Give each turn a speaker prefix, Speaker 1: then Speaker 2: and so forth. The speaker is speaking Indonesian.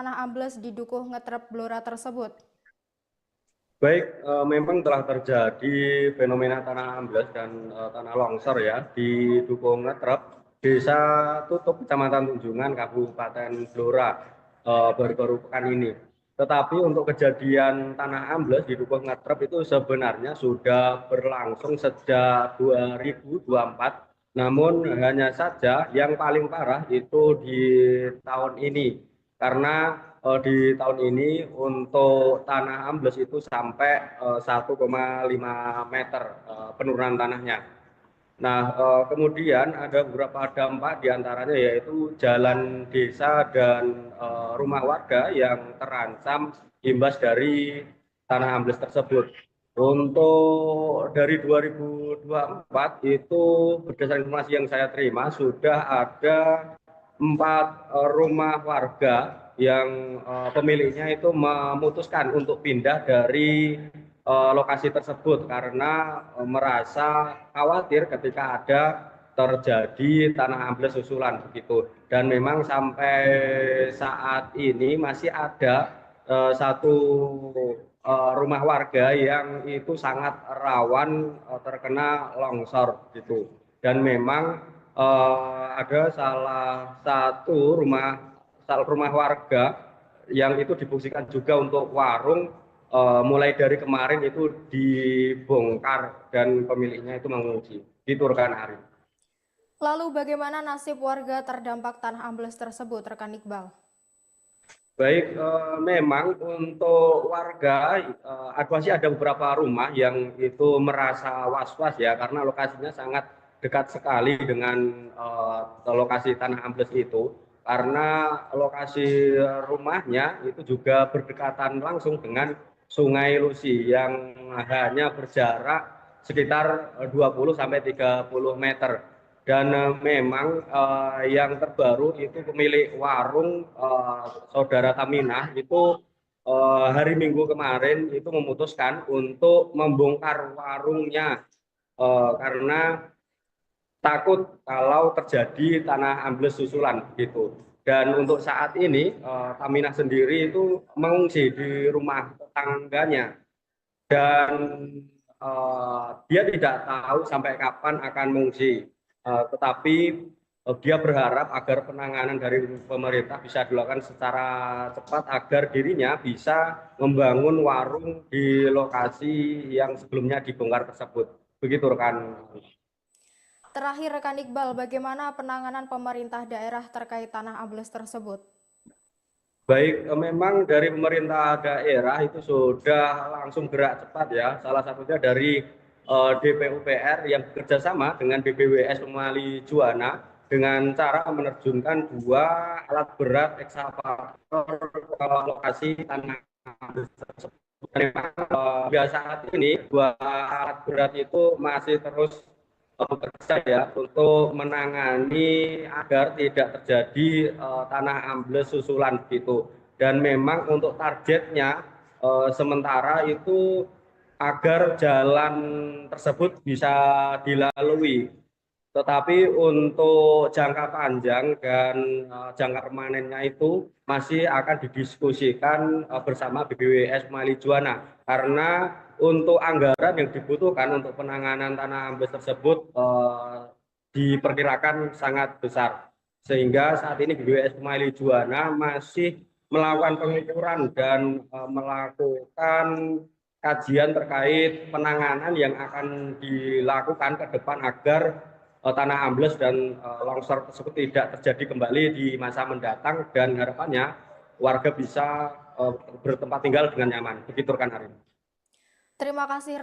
Speaker 1: tanah ambles di Dukuh Ngetrep Blora tersebut?
Speaker 2: Baik, memang telah terjadi fenomena tanah ambles dan tanah longsor ya di Dukuh Ngetrep, Desa Tutup, Kecamatan Tunjungan, Kabupaten Blora baru-baru pekan ini. Tetapi untuk kejadian tanah ambles di Dukuh Ngetrep itu sebenarnya sudah berlangsung sejak 2024, namun hanya saja yang paling parah itu di tahun ini karena di tahun ini untuk tanah ambles itu sampai 1,5 meter penurunan tanahnya. Nah, kemudian ada beberapa dampak diantaranya yaitu jalan desa dan rumah warga yang terancam imbas dari tanah ambles tersebut. Untuk dari 2024 itu berdasarkan informasi yang saya terima sudah ada 4 rumah warga yang pemiliknya itu memutuskan untuk pindah dari lokasi tersebut karena merasa khawatir ketika ada terjadi tanah ambles susulan begitu. Dan memang sampai saat ini masih ada satu rumah warga yang itu sangat rawan terkena longsor gitu. Dan memang ada salah satu rumah warga yang itu difungsikan juga untuk warung, mulai dari kemarin itu dibongkar dan pemiliknya itu mengungsi. Gitu rekan Ari.
Speaker 1: Lalu bagaimana nasib warga terdampak tanah ambles tersebut, rekan Iqbal?
Speaker 2: Baik, memang untuk warga masih ada beberapa rumah yang itu merasa was-was ya karena lokasinya sangat dekat sekali dengan lokasi tanah ambles itu. Karena lokasi rumahnya itu juga berdekatan langsung dengan Sungai Lusi yang hanya berjarak sekitar 20 sampai 30 meter. Dan memang yang terbaru itu pemilik warung, saudara Taminah itu hari Minggu kemarin itu memutuskan untuk membongkar warungnya karena takut kalau terjadi tanah ambles susulan gitu. Dan untuk saat ini Taminah sendiri itu mengungsi di rumah tetangganya dan dia tidak tahu sampai kapan akan mengungsi. Tetapi dia berharap agar penanganan dari pemerintah bisa dilakukan secara cepat agar dirinya bisa membangun warung di lokasi yang sebelumnya dibongkar tersebut. Begitu rekan.
Speaker 1: Terakhir, rekan Iqbal, bagaimana penanganan pemerintah daerah terkait tanah ambles tersebut?
Speaker 2: Baik, memang dari pemerintah daerah itu sudah langsung gerak cepat ya. Salah satunya dari DPUPR yang bekerja sama dengan BPWS Pemali Juwana dengan cara menerjunkan 2 alat berat ekskavator ke lokasi tanah tersebut. Hingga saat ini 2 alat berat itu masih terus bekerja ya untuk menangani agar tidak terjadi tanah ambles susulan gitu. Dan memang untuk targetnya sementara itu agar jalan tersebut bisa dilalui. Tetapi untuk jangka panjang dan jangka permanennya itu masih akan didiskusikan bersama BPWS Mali Juwana karena untuk anggaran yang dibutuhkan untuk penanganan tanah ambles tersebut diperkirakan sangat besar. Sehingga saat ini BPWS Mali Juwana masih melakukan pengukuran dan melakukan kajian terkait penanganan yang akan dilakukan ke depan agar tanah ambles dan longsor tersebut tidak terjadi kembali di masa mendatang dan harapannya warga bisa bertempat tinggal dengan nyaman. Begitu rekan Arin.
Speaker 1: Terima kasih, rekan.